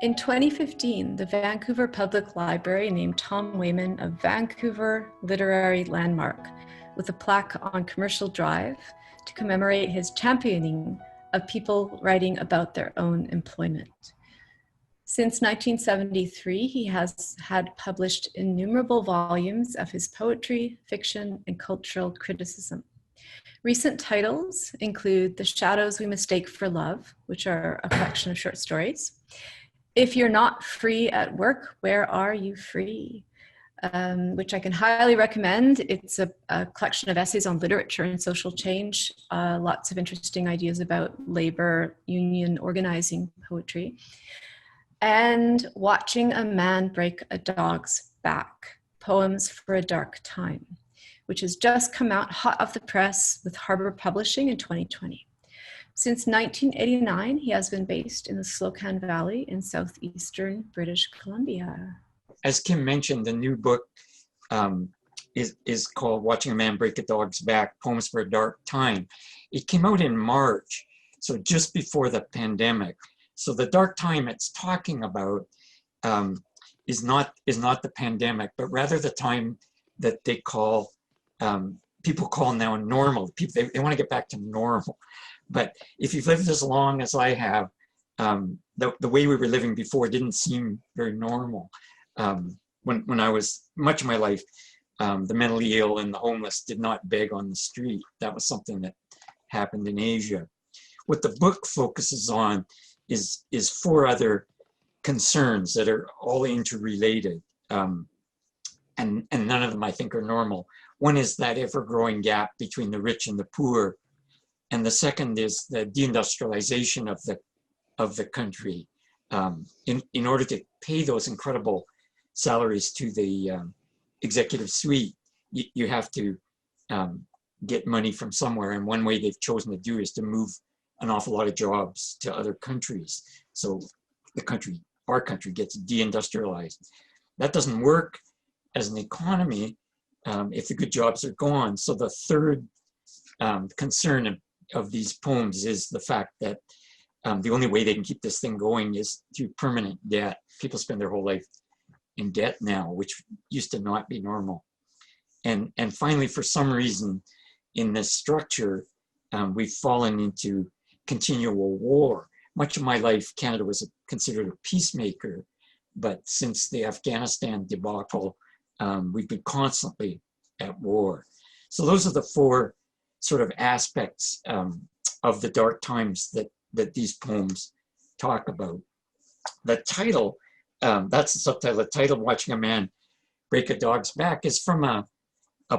In 2015, the Vancouver Public Library named Tom Wayman a Vancouver Literary Landmark with a plaque on Commercial Drive to commemorate his championing of people writing about their own employment. Since 1973, he has had published innumerable volumes of his poetry, fiction, and cultural criticism. Recent titles include The Shadows We Mistake for Love, which are a collection of short stories. If You're Not Free at Work, Where Are You Free? Which I can highly recommend. It's a collection of essays on literature and social change, lots of interesting ideas about labor, union organizing poetry. And Watching a Man Break a Dog's Back, Poems for a Dark Time, which has just come out hot off the press with Harbour Publishing in 2020. Since 1989, he has been based in the Slocan Valley in southeastern British Columbia. As Kim mentioned, the new book is called Watching a Man Break a Dog's Back, Poems for a Dark Time. It came out in March, so just before the pandemic. So the dark time it's talking about is not the pandemic, but rather the time that they call, people call now normal. People, they want to get back to normal. But if you've lived as long as I have, the way we were living before didn't seem very normal. When I was, much of my life, the mentally ill and the homeless did not beg on the street. That was something that happened in Asia. What the book focuses on is four other concerns that are all interrelated, and none of them I think are normal. One is that ever-growing gap between the rich and the poor, and the second is the deindustrialization of the country. In order to pay those incredible salaries to the executive suite, you have to get money from somewhere, and one way they've chosen to do is to move an awful lot of jobs to other countries. So the country, our country, gets deindustrialized. That doesn't work as an economy if the good jobs are gone. So the third concern of these poems is the fact that the only way they can keep this thing going is through permanent debt. People spend their whole life in debt now, which used to not be normal. And finally, for some reason, in this structure, we've fallen into continual war. Much of my life, Canada was considered a peacemaker, but since the Afghanistan debacle, we've been constantly at war. So those are the four sort of aspects of the dark times that these poems talk about. The title, that's the subtitle, the title, Watching a Man Break a Dog's Back, is from a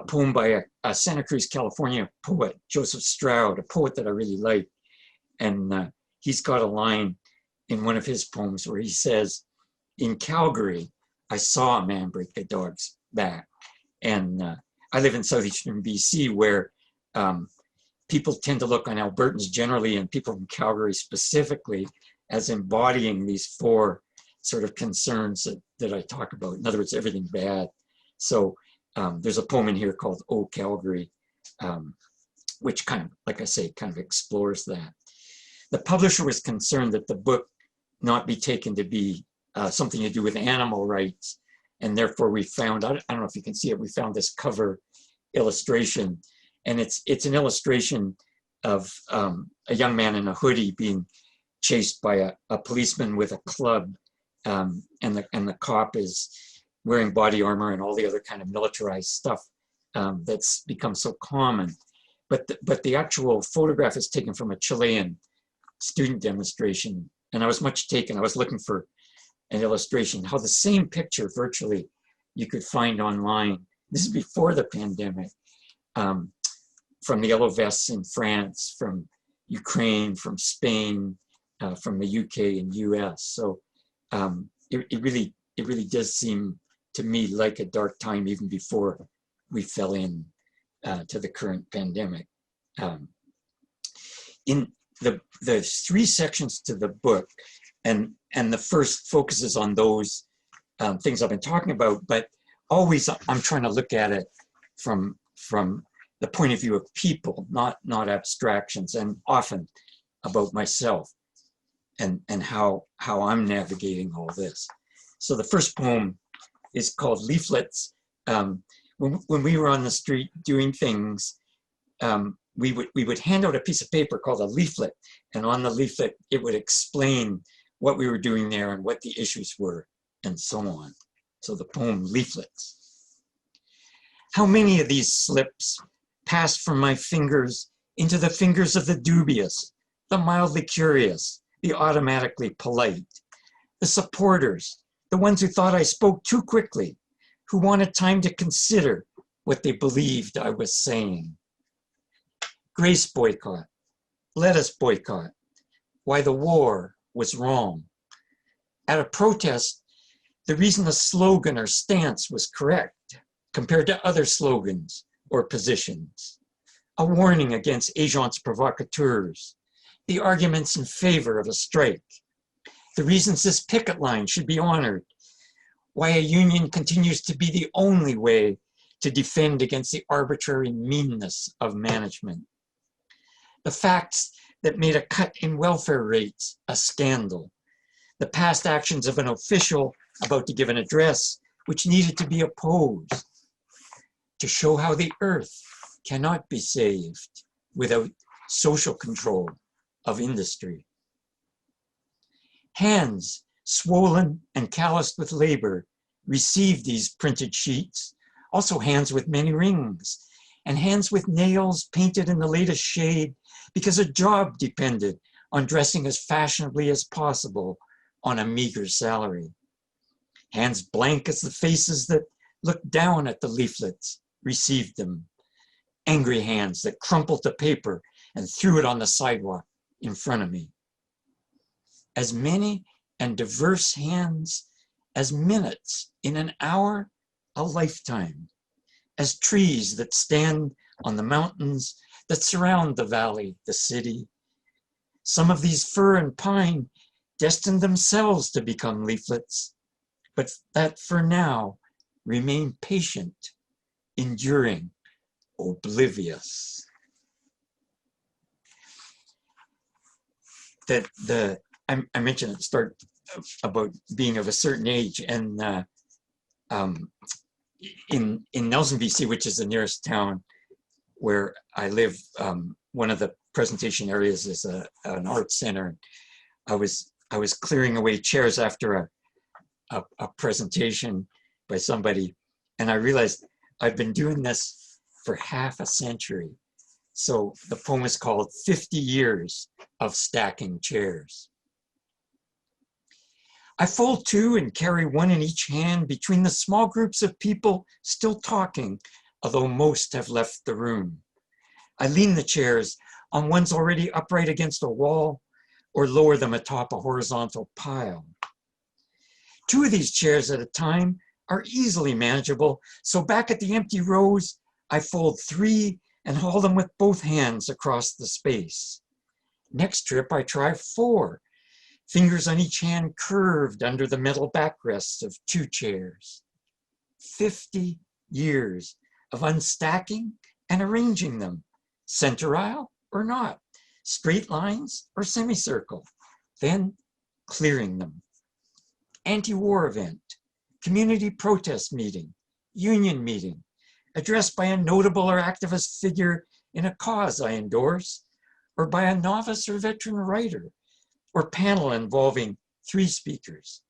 poem by a Santa Cruz, California poet, Joseph Stroud, a poet that I really like. And he's got a line in one of his poems where he says, "In Calgary, I saw a man break a dog's back." And I live in southeastern BC, where people tend to look on Albertans generally and people from Calgary specifically as embodying these four sort of concerns that I talk about. In other words, everything bad. So there's a poem in here called "Oh Calgary," which kind of, like I say, kind of explores that. The publisher was concerned that the book not be taken to be something to do with animal rights, and therefore we found, I don't know if you can see it, we found this cover illustration, and it's an illustration of a young man in a hoodie being chased by a policeman with a club, and the cop is wearing body armor and all the other kind of militarized stuff that's become so common. But the actual photograph is taken from a Chilean student demonstration, and I was much taken. I was looking for an illustration, how the same picture virtually you could find online. This is before the pandemic, from the yellow vests in France, from Ukraine, from Spain, from the UK and US. So it really does seem to me like a dark time even before we fell in to the current pandemic. In the three sections to the book, and the first focuses on those things I've been talking about, but always I'm trying to look at it from the point of view of people, not abstractions, and often about myself. and how I'm navigating all this. So the first poem is called Leaflets. When we were on the street doing things, we would hand out a piece of paper called a leaflet, and on the leaflet it would explain what we were doing there and what the issues were, and so on. So the poem Leaflets. How many of these slips passed from my fingers into the fingers of the dubious, the mildly curious, the automatically polite, the supporters, the ones who thought I spoke too quickly, who wanted time to consider what they believed I was saying. Grace boycott, lettuce boycott, why the war was wrong. At a protest, the reason a slogan or stance was correct compared to other slogans or positions. A warning against agents provocateurs, the arguments in favor of a strike, the reasons this picket line should be honored, why a union continues to be the only way to defend against the arbitrary meanness of management. The facts that made a cut in welfare rates a scandal, the past actions of an official about to give an address which needed to be opposed, to show how the earth cannot be saved without social control of industry. Hands swollen and calloused with labor received these printed sheets, also hands with many rings, and hands with nails painted in the latest shade because a job depended on dressing as fashionably as possible on a meager salary. Hands blank as the faces that looked down at the leaflets received them. Angry hands that crumpled the paper and threw it on the sidewalk in front of me. As many and diverse hands as minutes in an hour, a lifetime. As trees that stand on the mountains that surround the valley, the city. Some of these fir and pine destined themselves to become leaflets, but that for now remain patient, enduring, oblivious. I mentioned at the start about being of a certain age, and in Nelson, BC, which is the nearest town where I live, one of the presentation areas is an art center. I was clearing away chairs after a presentation by somebody, and I realized I've been doing this for half a century. So the poem is called 50 Years of Stacking Chairs. I fold two and carry one in each hand between the small groups of people still talking, although most have left the room. I lean the chairs on ones already upright against a wall or lower them atop a horizontal pile. Two of these chairs at a time are easily manageable, so back at the empty rows, I fold three and haul them with both hands across the space. Next trip, I try four, fingers on each hand curved under the metal backrests of two chairs. 50 years of unstacking and arranging them, center aisle or not, straight lines or semicircle, then clearing them. Anti-war event, community protest meeting, union meeting, addressed by a notable or activist figure in a cause I endorse, or by a novice or veteran writer, or panel involving 3 speakers.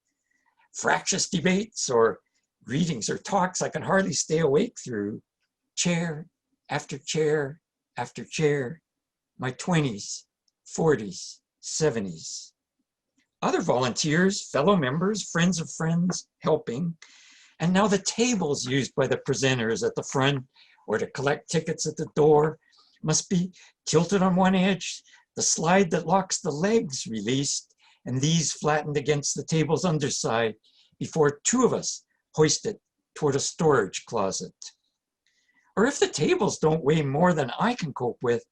Fractious debates or readings or talks I can hardly stay awake through, chair after chair after chair, my 20s, 40s, 70s. Other volunteers, fellow members, friends of friends, helping, and now the tables used by the presenters at the front or to collect tickets at the door must be tilted on one edge, the slide that locks the legs released, and these flattened against the table's underside before 2 of us hoist it toward a storage closet. Or if the tables don't weigh more than I can cope with,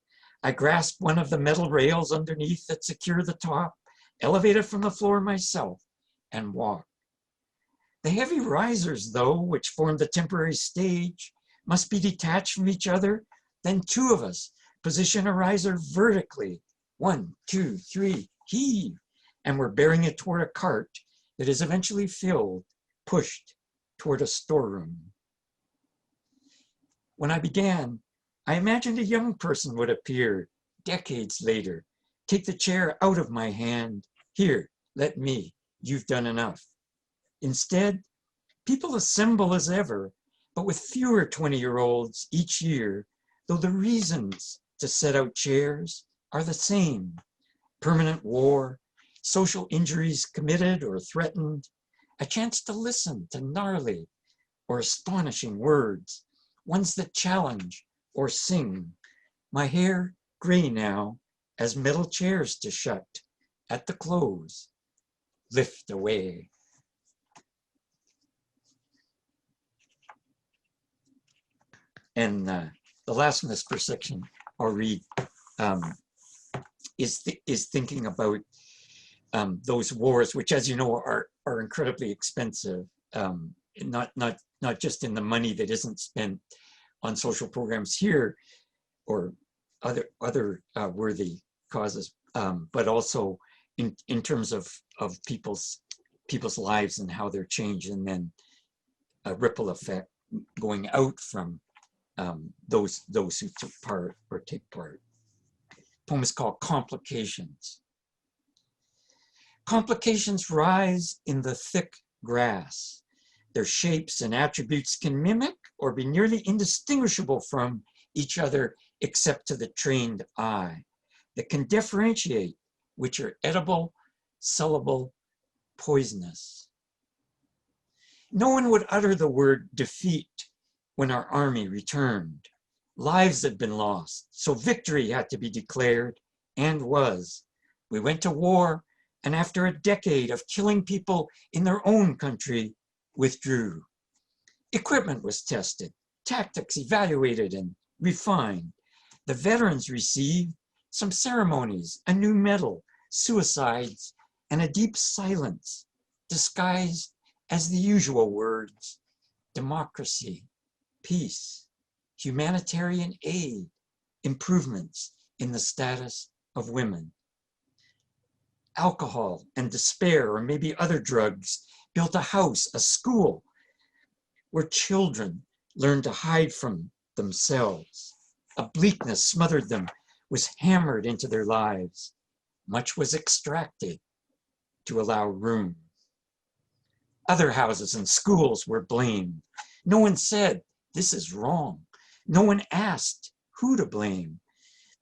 I grasp one of the metal rails underneath that secure the top, elevate it from the floor myself, and walk. The heavy risers, though, which form the temporary stage, must be detached from each other. Then 2 of us position a riser vertically. 1, 2, 3, heave, and we're bearing it toward a cart that is eventually filled, pushed toward a storeroom. When I began, I imagined a young person would appear decades later, take the chair out of my hand. Here, let me, you've done enough. Instead, people assemble as ever, but with fewer 20-year-olds each year, though the reasons to set out chairs are the same. Permanent war, social injuries committed or threatened, a chance to listen to gnarly or astonishing words, ones that challenge or sing. My hair gray now as metal chairs to shut at the close. Lift away. And the last one, this first section I'll read, is thinking about those wars, which, as you know, are incredibly expensive. Not just in the money that isn't spent on social programs here or other worthy causes, but also in terms of people's lives and how they're changed, and then a ripple effect going out from those who took part or take part. The poem is called Complications. Complications rise in the thick grass. Their shapes and attributes can mimic or be nearly indistinguishable from each other except to the trained eye, that can differentiate which are edible, sellable, poisonous. No one would utter the word defeat when our army returned. Lives had been lost, so victory had to be declared, and was. We went to war, and after a decade of killing people in their own country, withdrew. Equipment was tested, tactics evaluated and refined. The veterans received some ceremonies, a new medal, suicides, and a deep silence, disguised as the usual words: democracy, peace, humanitarian aid, improvements in the status of women. Alcohol and despair, or maybe other drugs, built a house, a school, where children learned to hide from themselves. A bleakness smothered them, was hammered into their lives. Much was extracted to allow room. Other houses and schools were blamed. No one said, this is wrong. No one asked who to blame.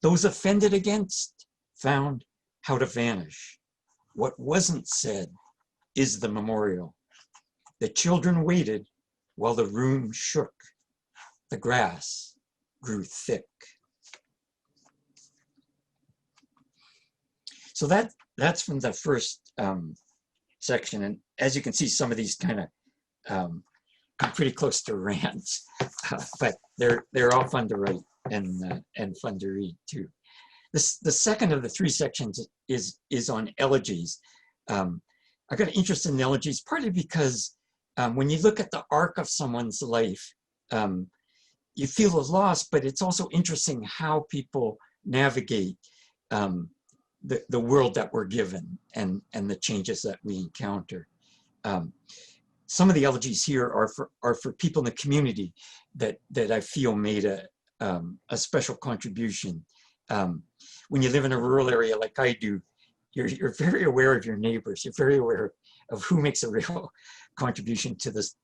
Those offended against found how to vanish. What wasn't said is the memorial. The children waited while the room shook. The grass grew thick. So that's from the first section. And as you can see, some of these kind of come pretty close to rants, but they're all fun to write and fun to read too. The second of the three sections is on elegies. I got an interest in elegies partly because when you look at the arc of someone's life, you feel a loss, but it's also interesting how people navigate the world that we're given and the changes that we encounter. Some of the elegies here are for people in the community that I feel made a special contribution. When you live in a rural area like I do, you're very aware of your neighbors. You're very aware of who makes a real contribution to this,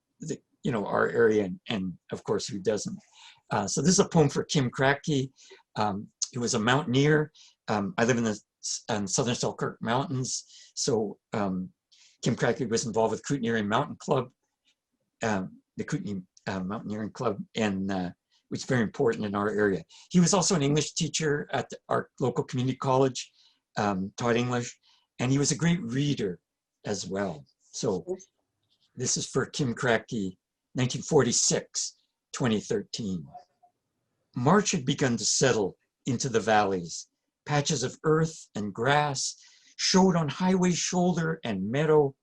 our area, and of course who doesn't. So this is a poem for Kim Kratky, who was a mountaineer. I live in the southern Selkirk Mountains, so Kim Kratky was involved with Kootenaire Mountain Club, the Kootenai Mountaineering Club, and which is very important in our area. He was also an English teacher at our local community college, taught English, and he was a great reader as well. So this is for Kim Kratky, 1946, 2013. March had begun to settle into the valleys. Patches of earth and grass showed on highway shoulder and meadow.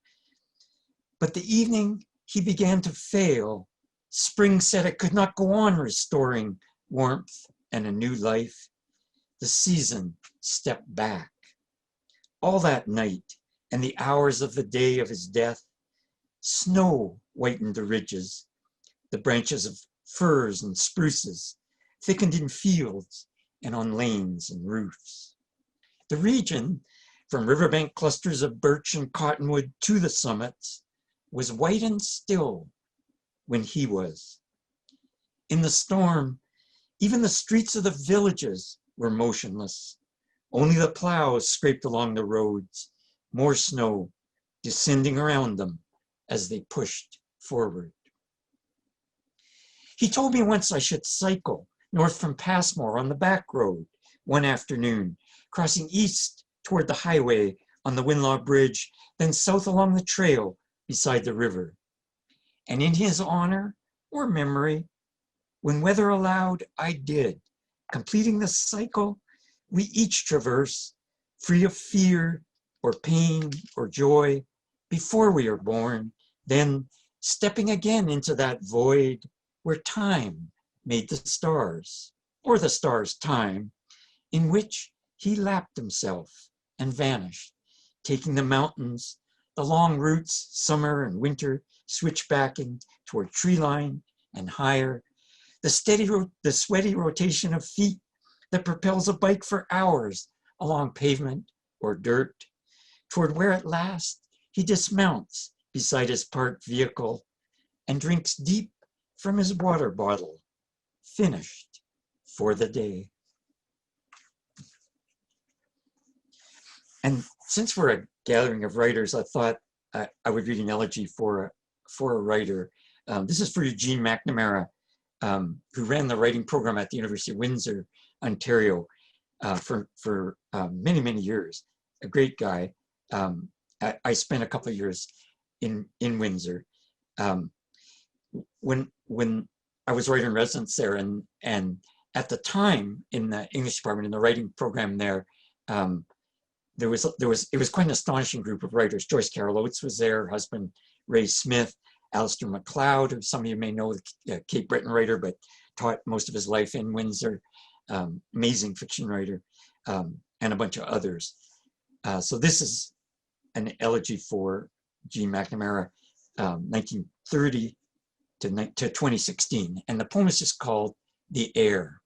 But the evening he began to fail. Spring said it could not go on restoring warmth and a new life. The season stepped back. All that night, and the hours of the day of his death, snow whitened the ridges, the branches of firs and spruces, thickened in fields and on lanes and roofs. The region, from riverbank clusters of birch and cottonwood to the summits, was white and still when he was. In the storm, even the streets of the villages were motionless. Only the plows scraped along the roads, more snow descending around them as they pushed forward. He told me once I should cycle north from Passmore on the back road one afternoon, crossing east toward the highway on the Winlaw Bridge, then south along the trail beside the river. And in his honor or memory, when weather allowed, I did, completing the cycle we each traverse, free of fear or pain or joy, before we are born, then stepping again into that void where time made the stars, or the stars' time, in which he lapped himself and vanished, taking the mountains, the long routes, summer and winter, switchbacking toward tree line and higher, the sweaty rotation of feet that propels a bike for hours along pavement or dirt, toward where at last he dismounts beside his parked vehicle and drinks deep from his water bottle, finished for the day. And since we're a gathering of writers, I thought I would read an elegy for a writer. This is for Eugene McNamara, who ran the writing program at the University of Windsor, Ontario, for many, many years. A great guy. I spent a couple of years in Windsor. When I was writer in residence there, and at the time in the English department, in the writing program there, it was quite an astonishing group of writers. Joyce Carol Oates was there, her husband Ray Smith, Alistair MacLeod, who some of you may know, the Cape Breton writer, but taught most of his life in Windsor, amazing fiction writer, and a bunch of others. So this is an elegy for Gene McNamara, 1930 to 2016, and the poem is just called The Air.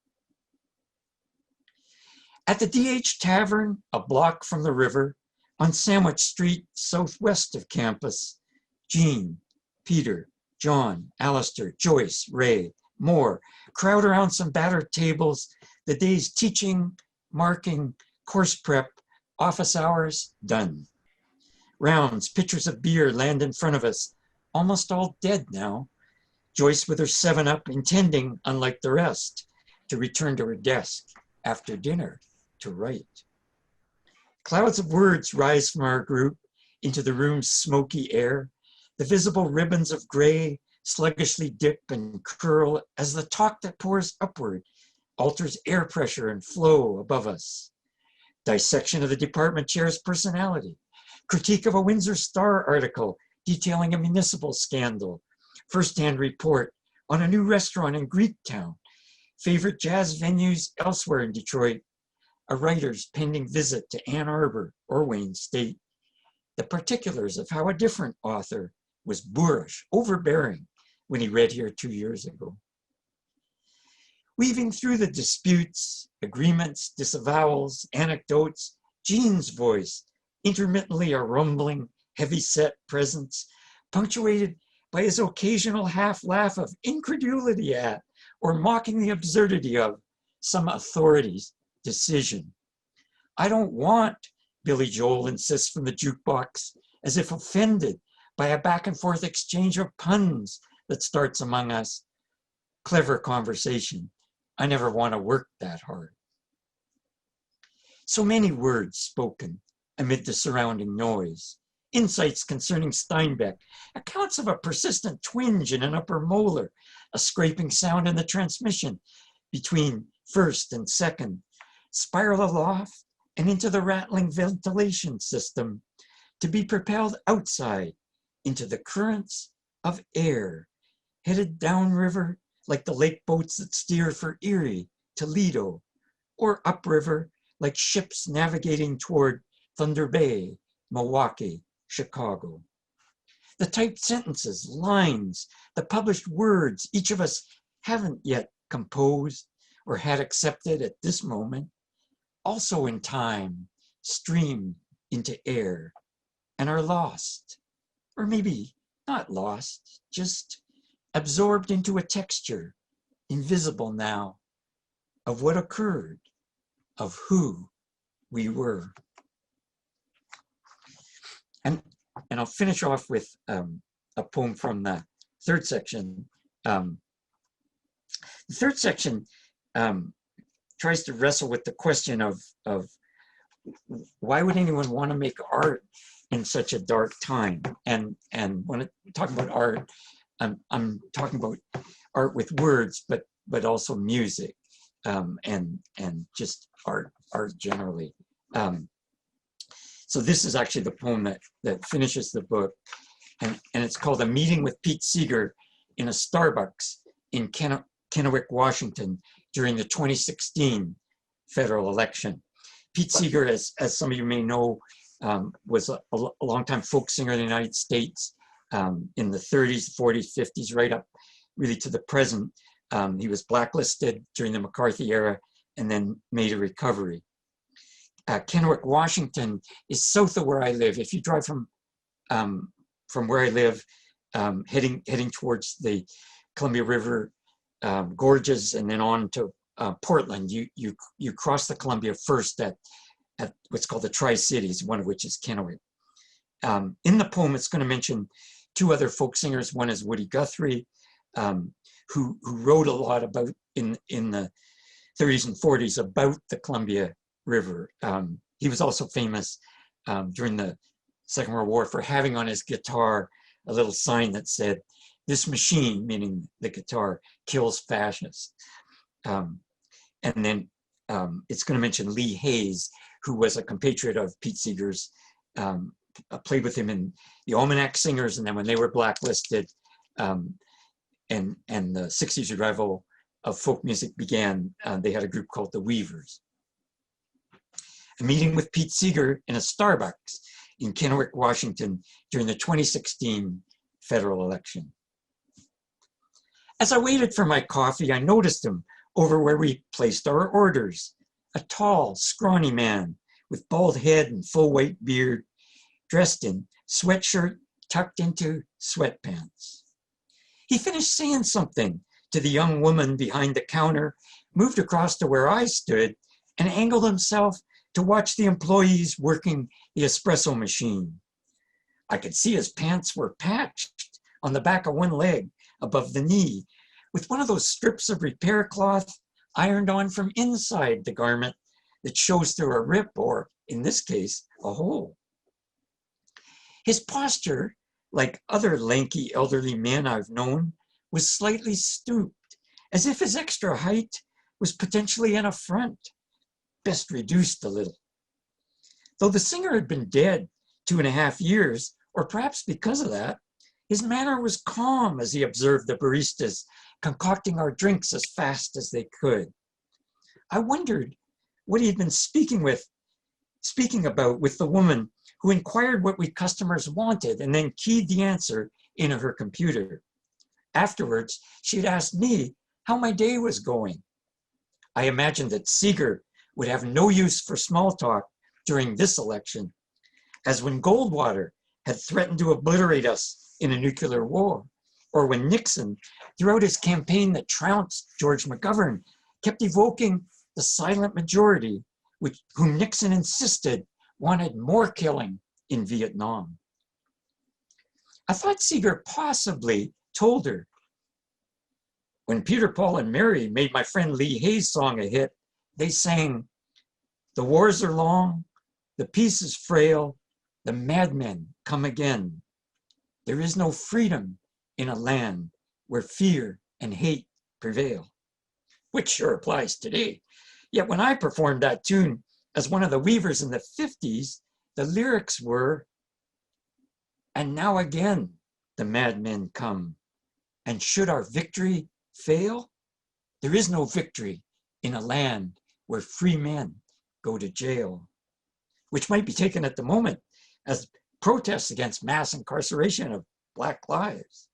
At the DH Tavern, a block from the river, on Sandwich Street, southwest of campus, Jean, Peter, John, Alistair, Joyce, Ray, more crowd around some battered tables, the day's teaching, marking, course prep, office hours, done. Rounds, pitchers of beer land in front of us, almost all dead now. Joyce with her 7-Up, intending, unlike the rest, to return to her desk after dinner to write. Clouds of words rise from our group into the room's smoky air. The visible ribbons of gray sluggishly dip and curl as the talk that pours upward alters air pressure and flow above us. Dissection of the department chair's personality. Critique of a Windsor Star article detailing a municipal scandal. First-hand report on a new restaurant in Greektown. Favorite jazz venues elsewhere in Detroit. A writer's pending visit to Ann Arbor or Wayne State. The particulars of how a different author was boorish, overbearing when he read here 2 years ago. Weaving through the disputes, agreements, disavowals, anecdotes, Gene's voice, intermittently a rumbling, heavy-set presence, punctuated by his occasional half-laugh of incredulity at or mocking the absurdity of some authority's decision. I don't want, Billy Joel insists from the jukebox, as if offended by a back-and-forth exchange of puns that starts among us. Clever conversation. I never want to work that hard. So many words spoken amid the surrounding noise. Insights concerning Steinbeck, accounts of a persistent twinge in an upper molar, a scraping sound in the transmission between first and second, spiral aloft and into the rattling ventilation system to be propelled outside into the currents of air, headed downriver like the lake boats that steer for Erie, Toledo, or upriver like ships navigating toward Thunder Bay, Milwaukee, Chicago. The typed sentences, lines, the published words each of us haven't yet composed or had accepted at this moment, also in time stream into air and are lost, or maybe not lost, just absorbed into a texture, invisible now, of what occurred, of who we were. And I'll finish off with a poem from the third section. The third section tries to wrestle with the question of why would anyone want to make art in such a dark time? And when I talk about art, I'm talking about art with words, but also music, and just art generally. So this is actually the poem that finishes the book, and it's called A Meeting with Pete Seeger in a Starbucks in Kennewick, Washington during the 2016 federal election. Pete Seeger, as some of you may know, was a longtime folk singer in the United States in the 30s, 40s, 50s, right up really to the present. He was blacklisted during the McCarthy era and then made a recovery. Kennewick, Washington is south of where I live. If you drive from where I live, heading towards the Columbia River gorges and then on to Portland, you cross the Columbia first at what's called the Tri-Cities, one of which is Kennewick. In the poem, it's going to mention two other folk singers. One is Woody Guthrie, who wrote a lot about in the 30s and 40s about the Columbia River. He was also famous during the Second World War for having on his guitar a little sign that said, "This machine," meaning the guitar, "kills fascists." And then it's going to mention Lee Hayes, who was a compatriot of Pete Seeger's, played with him in the Almanac Singers, and then when they were blacklisted and the 60s revival of folk music began, they had a group called the Weavers. A meeting with Pete Seeger in a Starbucks in Kennewick, Washington during the 2016 federal election. As I waited for my coffee, I noticed him over where we placed our orders. A tall, scrawny man with bald head and full white beard, dressed in sweatshirt tucked into sweatpants. He finished saying something to the young woman behind the counter, moved across to where I stood, and angled himself to watch the employees working the espresso machine. I could see his pants were patched on the back of one leg above the knee, with one of those strips of repair cloth ironed on from inside the garment that shows through a rip, or in this case, a hole. His posture, like other lanky elderly men I've known, was slightly stooped, as if his extra height was potentially an affront, best reduced a little. Though the singer had been dead 2.5 years, or perhaps because of that, his manner was calm as he observed the baristas concocting our drinks as fast as they could. I wondered what he had been speaking about with the woman who inquired what we customers wanted and then keyed the answer into her computer. Afterwards, she had asked me how my day was going. I imagined that Seeger would have no use for small talk during this election, as when Goldwater had threatened to obliterate us in a nuclear war, or when Nixon, throughout his campaign that trounced George McGovern, kept evoking the silent majority, whom Nixon insisted wanted more killing in Vietnam. I thought Seeger possibly told her, when Peter, Paul, and Mary made my friend Lee Hayes' song a hit, they sang, "The wars are long, the peace is frail, the madmen come again. There is no freedom in a land where fear and hate prevail," which sure applies today. Yet when I performed that tune as one of the Weavers in the 50s, the lyrics were, "And now again the madmen come, and should our victory fail, there is no victory in a land where free men go to jail," which might be taken at the moment as protests against mass incarceration of Black lives.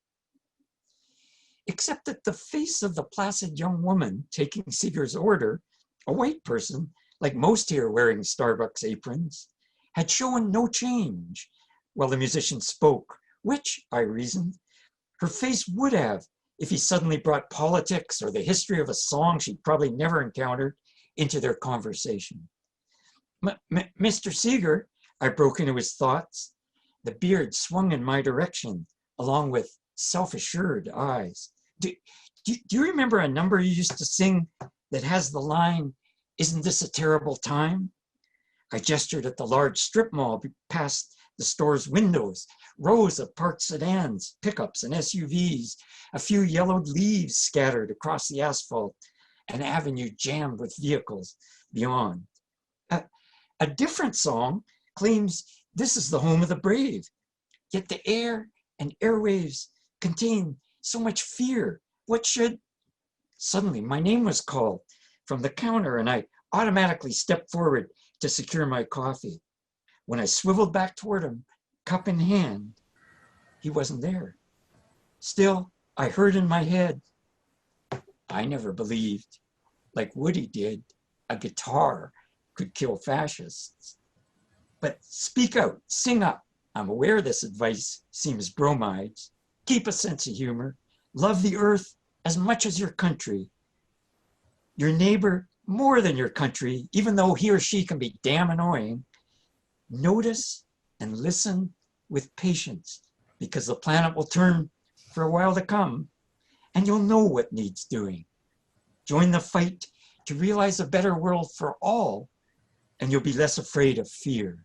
Except that the face of the placid young woman taking Seeger's order, a white person, like most here wearing Starbucks aprons, had shown no change while the musician spoke, which, I reasoned, her face would have if he suddenly brought politics or the history of a song she'd probably never encountered into their conversation. Mr. Seeger, I broke into his thoughts. The beard swung in my direction, along with self-assured eyes. Do you remember a number you used to sing that has the line, "Isn't this a terrible time?" I gestured at the large strip mall past the store's windows, rows of parked sedans, pickups, and SUVs, a few yellowed leaves scattered across the asphalt, an avenue jammed with vehicles beyond. A different song claims this is the home of the brave, yet the air and airwaves contain so much fear. What should... Suddenly, my name was called from the counter, and I automatically stepped forward to secure my coffee. When I swiveled back toward him, cup in hand, he wasn't there. Still, I heard in my head, I never believed, like Woody did, a guitar could kill fascists. But speak out, sing up. I'm aware this advice seems bromides. Keep a sense of humor. Love the earth as much as your country. Your neighbor more than your country, even though he or she can be damn annoying. Notice and listen with patience, because the planet will turn for a while to come, and you'll know what needs doing. Join the fight to realize a better world for all, and you'll be less afraid of fear.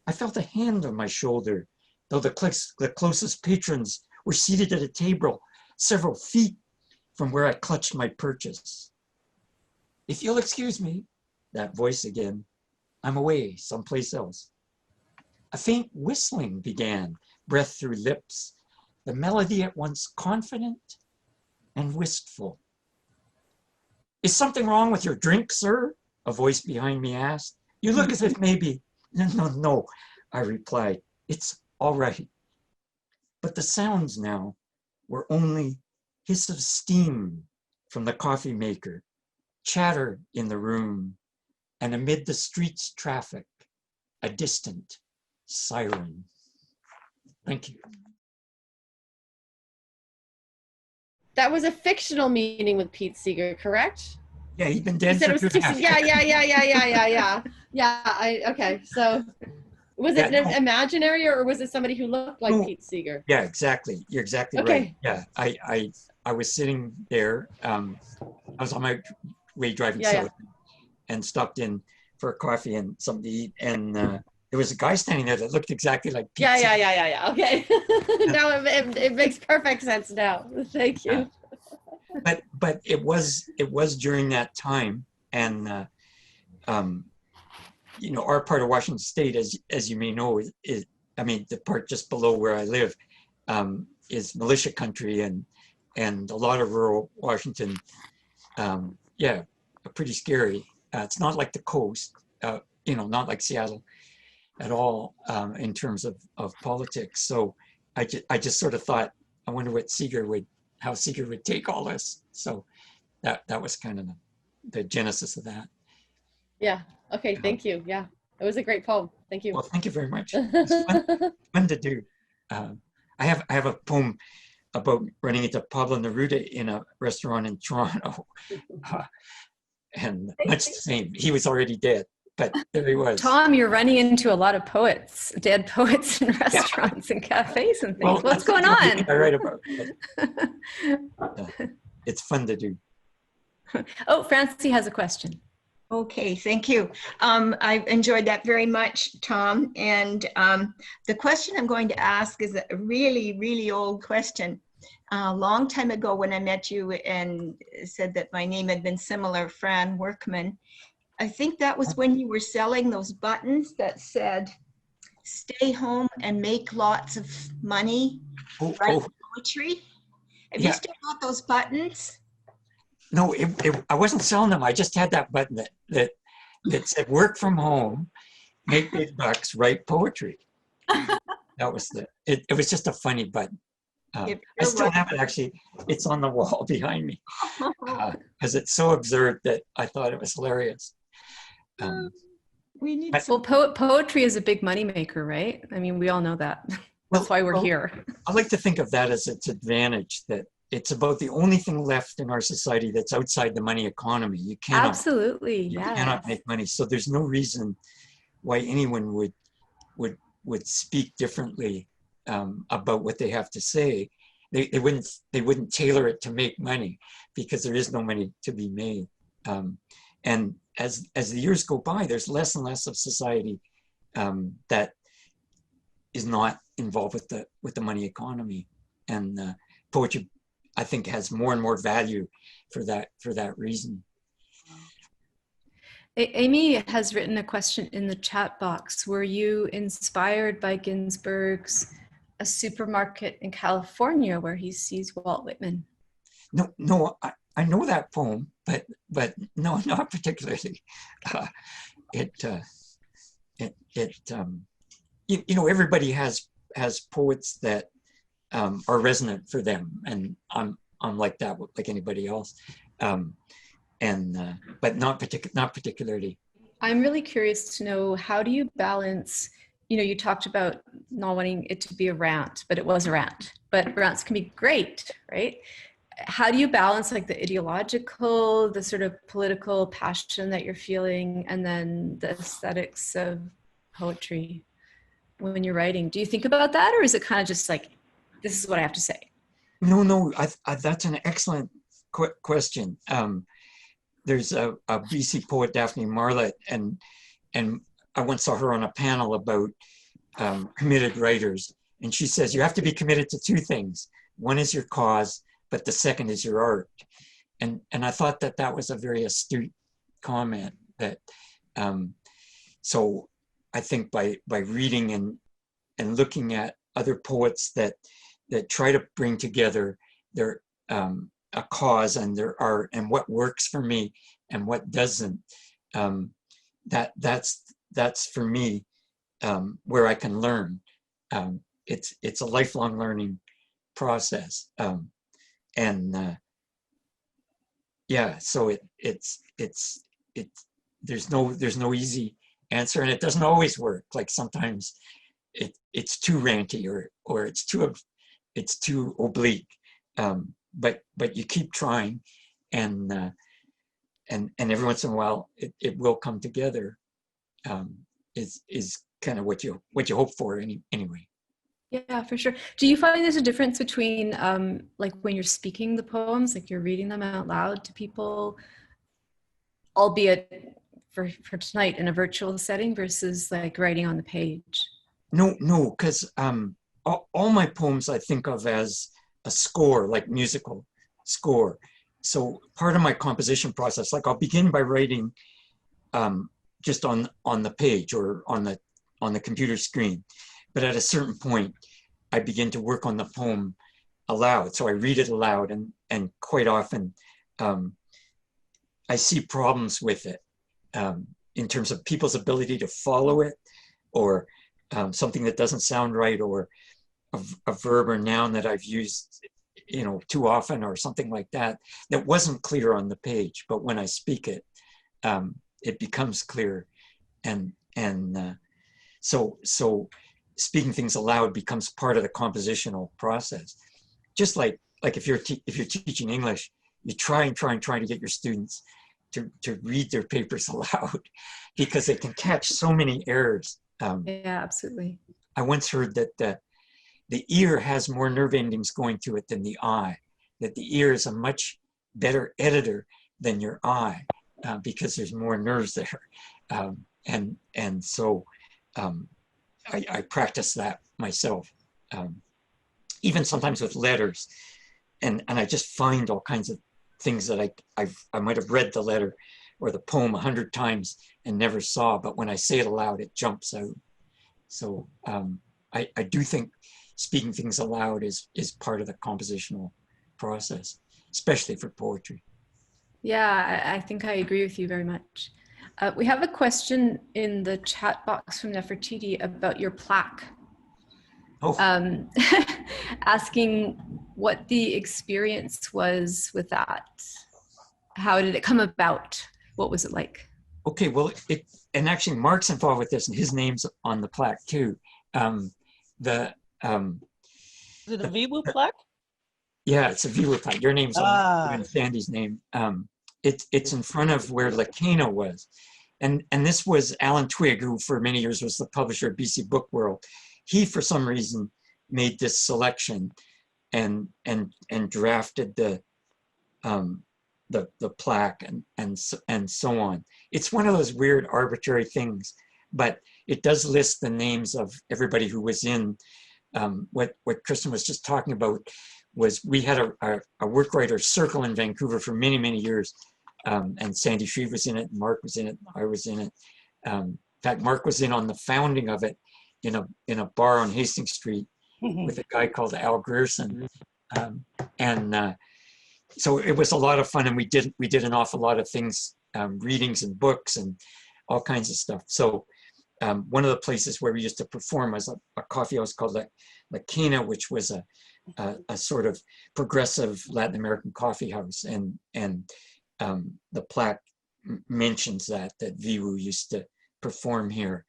I felt a hand on my shoulder, though the closest patrons were seated at a table several feet from where I clutched my purchase. If you'll excuse me, that voice again, I'm away someplace else. A faint whistling began, breath through lips, the melody at once confident and wistful. Is something wrong with your drink, sir? A voice behind me asked. You look as if maybe... No, I replied. It's all right. But the sounds now were only hiss of steam from the coffee maker, chatter in the room, and amid the street's traffic, a distant siren. Thank you. That was a fictional meeting with Pete Seeger, correct? Yeah, he'd been dead for for 2.5 years. Yeah. Okay. So, was it an imaginary, or was it somebody who looked like Pete Seeger? Yeah, exactly. You're exactly right. Yeah, I was sitting there. I was on my way driving south, and stopped in for a coffee and something to eat, and there was a guy standing there that looked exactly like Pete Seeger. Yeah. Okay. Now it makes perfect sense now. Thank you. But it was during that time, and our part of Washington State, as you may know, is the part just below where I live, is militia country, and a lot of rural Washington, pretty scary. It's not like the coast, not like Seattle at all, in terms of politics. So I just sort of thought, I wonder how Seeger would take all this. So that was kind of the genesis of that. Yeah. Okay. Thank you. Yeah. It was a great poem. Thank you. Well, thank you very much. It's fun to do. I have a poem about running into Pablo Neruda in a restaurant in Toronto. And much the same. He was already dead, but there he was. Tom, you're running into a lot of poets, dead poets in restaurants and cafes and things. Well, what's going on? I write about it's fun to do. Oh, Francie has a question. Okay, thank you. I've enjoyed that very much, Tom. And the question I'm going to ask is a really, really old question. A long time ago when I met you and said that my name had been similar, Fran Workman, I think that was when you were selling those buttons that said, stay home and make lots of money, write poetry. Have you still got those buttons? No, I wasn't selling them. I just had that button that said work from home make big bucks, write poetry. That was it was just a funny button. I still have it actually. It's on the wall behind me because it's so absurd that I thought it was hilarious. We need well, poetry is a big moneymaker, right? I mean, we all know that. That's why we're here. I like to think of that as its advantage, that it's about the only thing left in our society that's outside the money economy. You cannot, absolutely, you cannot make money. So there's no reason why anyone would speak differently about what they have to say. They wouldn't tailor it to make money, because there is no money to be made. And as the years go by, there's less and less of society that is not involved with the money economy, and poetry, I think, has more and more value for that reason. Amy has written a question in the chat box. Were you inspired by Ginsberg's A Supermarket in California, where he sees Walt Whitman? No, I know that poem, but no, not particularly. You know, everybody has poets that are resonant for them, and I'm like that, like anybody else, but not particularly. I'm really curious to know, how do you balance? You know, you talked about not wanting it to be a rant, but it was a rant. But rants can be great, right? How do you balance like the ideological, the sort of political passion that you're feeling, and then the aesthetics of poetry when you're writing? Do you think about that, or is it kind of just like, this is what I have to say? No, that's an excellent question. There's a BC poet, Daphne Marlett, and I once saw her on a panel about committed writers, and she says you have to be committed to two things. One is your cause, but the second is your art. And I thought that was a very astute comment. That so I think by reading and looking at other poets that try to bring together their a cause and their art, and what works for me and what doesn't, that's for me where I can learn. It's a lifelong learning process, yeah. So there's no easy answer, and it doesn't always work. Like sometimes it's too ranty or it's too oblique. But you keep trying, and every once in a while it will come together. Is kind of what you hope for anyway. Yeah, for sure. Do you find there's a difference between like when you're speaking the poems, like you're reading them out loud to people, albeit for tonight in a virtual setting, versus like writing on the page? No, because all my poems I think of as a score, like musical score. So part of my composition process, like I'll begin by writing just on the page or on the computer screen, but at a certain point I begin to work on the poem aloud. So I read it aloud, and quite often I see problems with it in terms of people's ability to follow it, or something that doesn't sound right, or a verb or noun that I've used, too often, or something like that wasn't clear on the page. But when I speak it, it becomes clear, and so speaking things aloud becomes part of the compositional process. Just like if you're teaching English, you try to get your students to read their papers aloud, because they can catch so many errors. Yeah, absolutely. I once heard that the ear has more nerve endings going through it than the eye, that the ear is a much better editor than your eye, because there's more nerves there. And so I practice that myself, even sometimes with letters. And I just find all kinds of things that I might have read the letter or the poem 100 times and never saw, but when I say it aloud, it jumps out. So I do think speaking things aloud is part of the compositional process, especially for poetry. Yeah, I think I agree with you very much. We have a question in the chat box from Nefertiti about your plaque. Oh. Asking what the experience was with that. How did it come about? What was it like? Okay, well, and actually Mark's involved with this, and his name's on the plaque too. Is it a Viwu plaque? Yeah, it's a Viwu plaque. Your name's on it, and Sandy's name. It's in front of where Lakena was. And this was Alan Twigg, who for many years was the publisher of BC Book World. He, for some reason, made this selection and drafted the plaque and so on. It's one of those weird arbitrary things, but it does list the names of everybody who was in. What Kristen was just talking about was we had a work writer circle in Vancouver for many, many years. And Sandy Shreve was in it, Mark was in it, I was in it. In fact, Mark was in on the founding of it in a bar on Hastings Street with a guy called Al Grierson. So it was a lot of fun, and we did an awful lot of things, readings and books and all kinds of stuff. So one of the places where we used to perform was a coffee house called Lakena, which was a sort of progressive Latin American coffee house, and the plaque mentions that Viwu used to perform here.